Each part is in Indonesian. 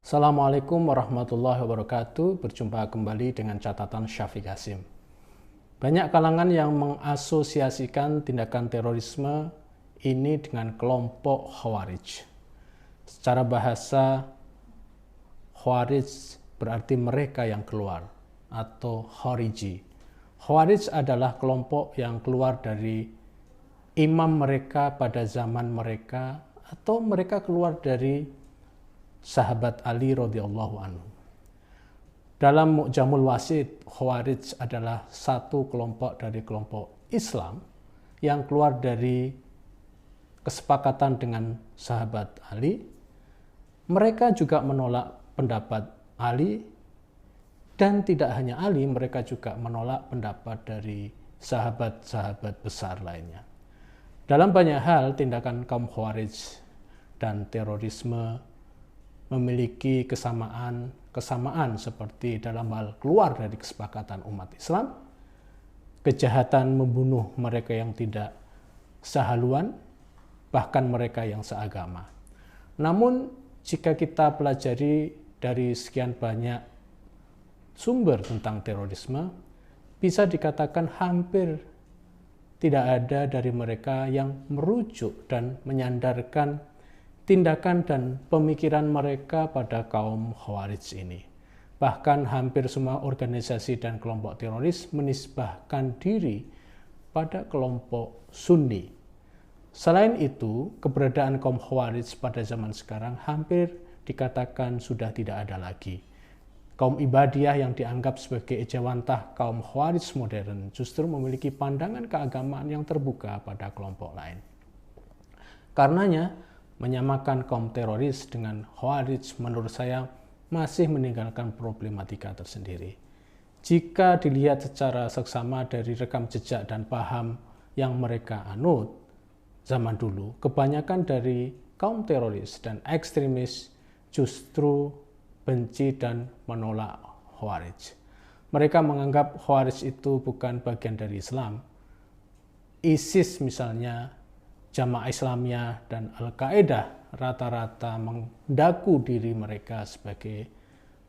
Assalamualaikum warahmatullahi wabarakatuh. Berjumpa kembali dengan catatan Syafiq Hasim. Banyak kalangan yang mengasosiasikan tindakan terorisme ini dengan kelompok Khawarij. Secara bahasa, Khawarij berarti mereka yang keluar atau Khariji. Khawarij adalah kelompok yang keluar dari imam mereka pada zaman mereka, atau mereka keluar dari sahabat Ali radhiyallahu anhu. Dalam Mu'jamul Wasit, Khawarij adalah satu kelompok dari kelompok Islam yang keluar dari kesepakatan dengan sahabat Ali. Mereka juga menolak pendapat Ali, dan tidak hanya Ali, mereka juga menolak pendapat dari sahabat-sahabat besar lainnya. Dalam banyak hal, tindakan kaum Khawarij dan terorisme memiliki kesamaan seperti dalam hal keluar dari kesepakatan umat Islam, kejahatan membunuh mereka yang tidak sehaluan, bahkan mereka yang seagama. Namun jika kita pelajari dari sekian banyak sumber tentang terorisme, bisa dikatakan hampir tidak ada dari mereka yang merujuk dan menyandarkan tindakan dan pemikiran mereka pada kaum Khawarij ini. Bahkan hampir semua organisasi dan kelompok teroris menisbahkan diri pada kelompok Sunni. Selain itu, keberadaan kaum Khawarij pada zaman sekarang hampir dikatakan sudah tidak ada lagi. Kaum Ibadiyah yang dianggap sebagai ejawantah kaum Khawarij modern justru memiliki pandangan keagamaan yang terbuka pada kelompok lain. Karenanya, menyamakan kaum teroris dengan Khawarij menurut saya masih meninggalkan problematika tersendiri. Jika dilihat secara seksama dari rekam jejak dan paham yang mereka anut zaman dulu, kebanyakan dari kaum teroris dan ekstremis justru benci dan menolak Khawarij. Mereka menganggap Khawarij itu bukan bagian dari Islam. ISIS misalnya, Jamaah Islamiyah dan Al-Qaeda rata-rata mendaku diri mereka sebagai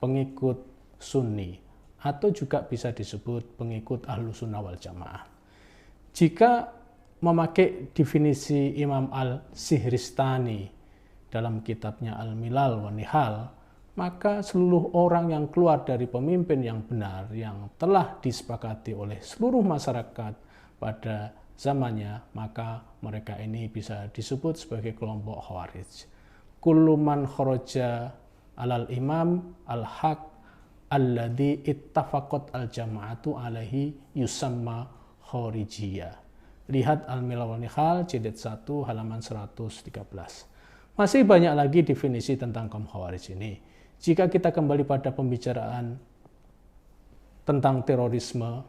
pengikut Sunni atau juga bisa disebut pengikut Ahlus Sunnah wal Jamaah. Jika memakai definisi Imam Al-Sihristani dalam kitabnya Al-Milal wa Nihal, maka seluruh orang yang keluar dari pemimpin yang benar yang telah disepakati oleh seluruh masyarakat pada zamannya, maka mereka ini bisa disebut sebagai kelompok Khawarij. Kullu man kharaja alal imam al-haq alladhi ittafaqat al-jama'atu alaihi yusamma kharijiyah. Lihat Al-Milal wa Nihal jilid 1 halaman 113. Masih banyak lagi definisi tentang kaum Khawarij ini. Jika kita kembali pada pembicaraan tentang terorisme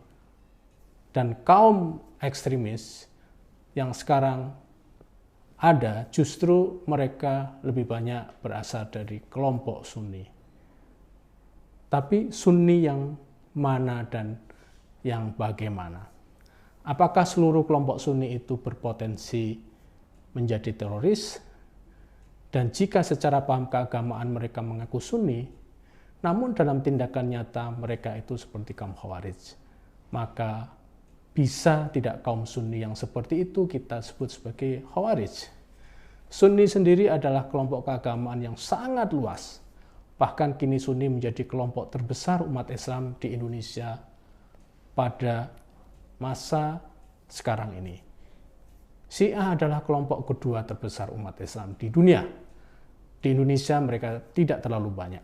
dan kaum ekstremis yang sekarang ada, justru mereka lebih banyak berasal dari kelompok Sunni. Tapi Sunni yang mana dan yang bagaimana? Apakah seluruh kelompok Sunni itu berpotensi menjadi teroris? Dan jika secara paham keagamaan mereka mengaku Sunni, namun dalam tindakan nyata mereka itu seperti kaum Khawarij, maka bisa tidak kaum Sunni yang seperti itu kita sebut sebagai Khawarij? Sunni sendiri adalah kelompok keagamaan yang sangat luas. Bahkan kini Sunni menjadi kelompok terbesar umat Islam di Indonesia pada masa sekarang ini. Syiah adalah kelompok kedua terbesar umat Islam di dunia. Di Indonesia mereka tidak terlalu banyak.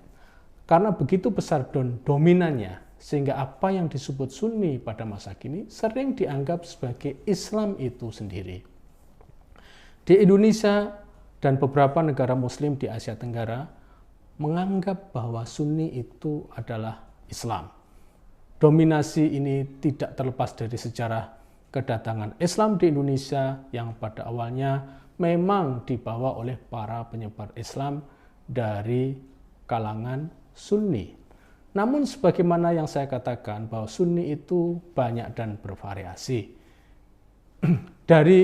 Karena begitu besar dan dominannya, sehingga apa yang disebut Sunni pada masa kini sering dianggap sebagai Islam itu sendiri. Di Indonesia dan beberapa negara Muslim di Asia Tenggara menganggap bahwa Sunni itu adalah Islam. Dominasi ini tidak terlepas dari sejarah kedatangan Islam di Indonesia yang pada awalnya memang dibawa oleh para penyebar Islam dari kalangan Sunni. Namun sebagaimana yang saya katakan bahwa Sunni itu banyak dan bervariasi. Dari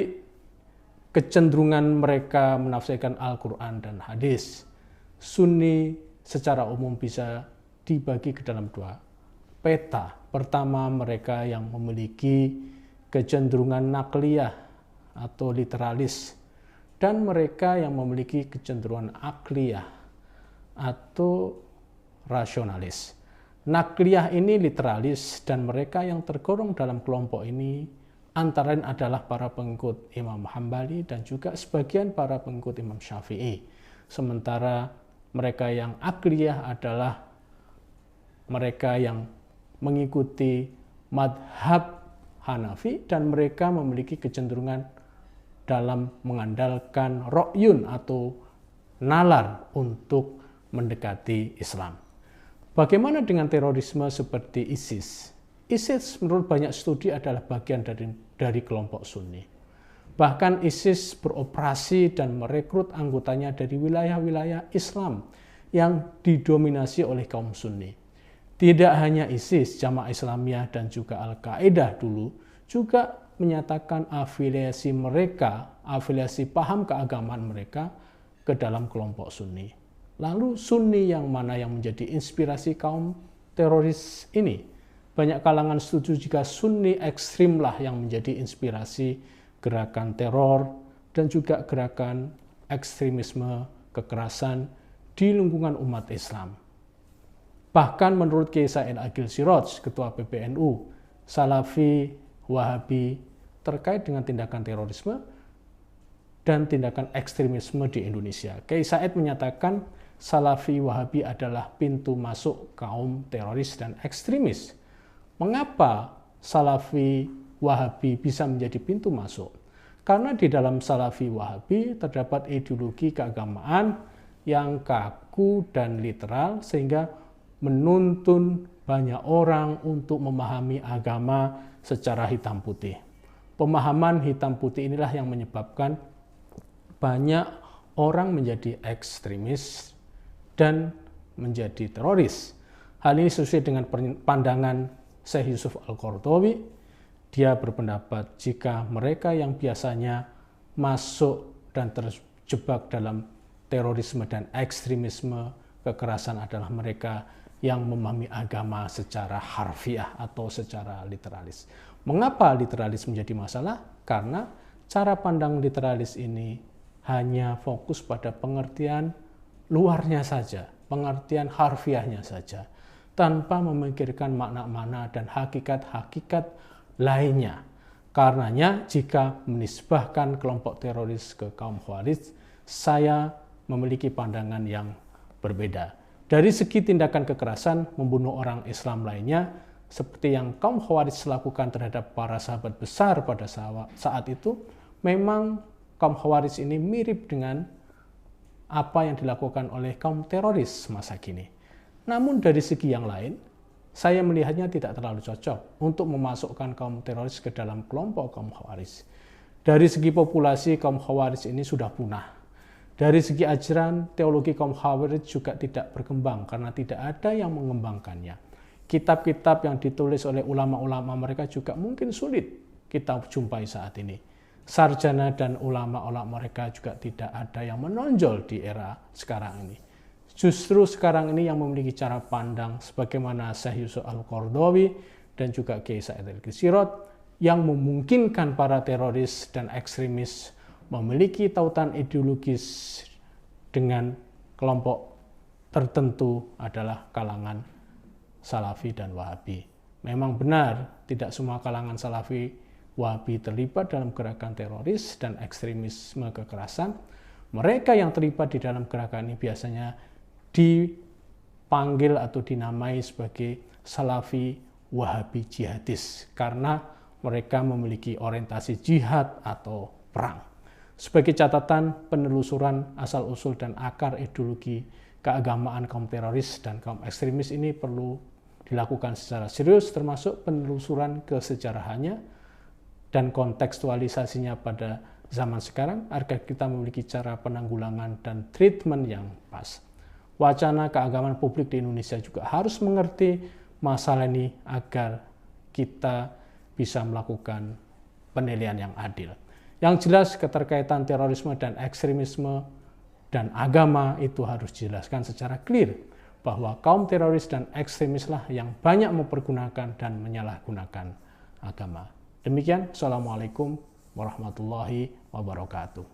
kecenderungan mereka menafsirkan Al-Quran dan hadis, Sunni secara umum bisa dibagi ke dalam dua peta. Pertama, mereka yang memiliki kecenderungan nakliyah atau literalis, dan mereka yang memiliki kecenderungan akliyah atau rasionalis. Nakliyah ini literalis, dan mereka yang tergolong dalam kelompok ini antara lain adalah para pengikut Imam Hambali dan juga sebagian para pengikut Imam Syafi'i. Sementara mereka yang akliyah adalah mereka yang mengikuti madhab Hanafi, dan mereka memiliki kecenderungan dalam mengandalkan ro'yun atau nalar untuk mendekati Islam. Bagaimana dengan terorisme seperti ISIS? ISIS menurut banyak studi adalah bagian dari kelompok Sunni. Bahkan ISIS beroperasi dan merekrut anggotanya dari wilayah-wilayah Islam yang didominasi oleh kaum Sunni. Tidak hanya ISIS, Jamaah Islamiyah dan juga Al-Qaeda dulu juga menyatakan afiliasi mereka, afiliasi paham keagamaan mereka ke dalam kelompok Sunni. Lalu Sunni yang mana yang menjadi inspirasi kaum teroris ini? Banyak kalangan setuju jika Sunni ekstrimlah yang menjadi inspirasi gerakan teror dan juga gerakan ekstremisme kekerasan di lingkungan umat Islam. Bahkan menurut Kiai Said Agil Siraj, Ketua PBNU, Salafi, Wahabi, terkait dengan tindakan terorisme dan tindakan ekstremisme di Indonesia. Kiai Said menyatakan Salafi, Wahabi adalah pintu masuk kaum teroris dan ekstremis. Mengapa Salafi, Wahabi bisa menjadi pintu masuk? Karena di dalam Salafi, Wahabi terdapat ideologi keagamaan yang kaku dan literal sehingga menuntun banyak orang untuk memahami agama secara hitam putih. Pemahaman hitam putih inilah yang menyebabkan banyak orang menjadi ekstremis dan menjadi teroris. Hal ini sesuai dengan pandangan Syekh Yusuf Al-Qaradawi. Dia berpendapat jika mereka yang biasanya masuk dan terjebak dalam terorisme dan ekstremisme kekerasan adalah mereka yang memahami agama secara harfiah atau secara literalis. Mengapa literalis menjadi masalah? Karena cara pandang literalis ini hanya fokus pada pengertian luarnya saja, pengertian harfiahnya saja, tanpa memikirkan makna-makna dan hakikat-hakikat lainnya. Karenanya, jika menisbahkan kelompok teroris ke kaum Khawarij, saya memiliki pandangan yang berbeda. Dari segi tindakan kekerasan membunuh orang Islam lainnya, seperti yang kaum Khawarij lakukan terhadap para sahabat besar pada saat itu, memang kaum Khawarij ini mirip dengan apa yang dilakukan oleh kaum teroris masa kini. Namun dari segi yang lain, saya melihatnya tidak terlalu cocok untuk memasukkan kaum teroris ke dalam kelompok kaum Khawarij. Dari segi populasi, kaum Khawarij ini sudah punah. Dari segi ajaran, teologi kaum Khawarij juga tidak berkembang karena tidak ada yang mengembangkannya. Kitab-kitab yang ditulis oleh ulama-ulama mereka juga mungkin sulit kita jumpai saat ini. Sarjana dan ulama-ulama mereka juga tidak ada yang menonjol di era sekarang ini. Justru sekarang ini yang memiliki cara pandang sebagaimana Syekh Yusuf Al-Qaradawi dan juga Kiai Said Agil Siraj yang memungkinkan para teroris dan ekstremis memiliki tautan ideologis dengan kelompok tertentu adalah kalangan Salafi dan Wahabi. Memang benar, tidak semua kalangan Salafi Wahabi terlibat dalam gerakan teroris dan ekstremisme kekerasan. Mereka yang terlibat di dalam gerakan ini biasanya dipanggil atau dinamai sebagai Salafi Wahabi jihadis karena mereka memiliki orientasi jihad atau perang. Sebagai catatan, penelusuran asal-usul dan akar ideologi keagamaan kaum teroris dan kaum ekstremis ini perlu dilakukan secara serius, termasuk penelusuran kesejarahannya dan kontekstualisasinya pada zaman sekarang agar kita memiliki cara penanggulangan dan treatment yang pas. Wacana keagamaan publik di Indonesia juga harus mengerti masalah ini agar kita bisa melakukan penilaian yang adil. Yang jelas keterkaitan terorisme dan ekstremisme dan agama itu harus dijelaskan secara clear. bahwa kaum teroris dan ekstremislah yang banyak mempergunakan dan menyalahgunakan agama. Demikian, Assalamualaikum warahmatullahi wabarakatuh.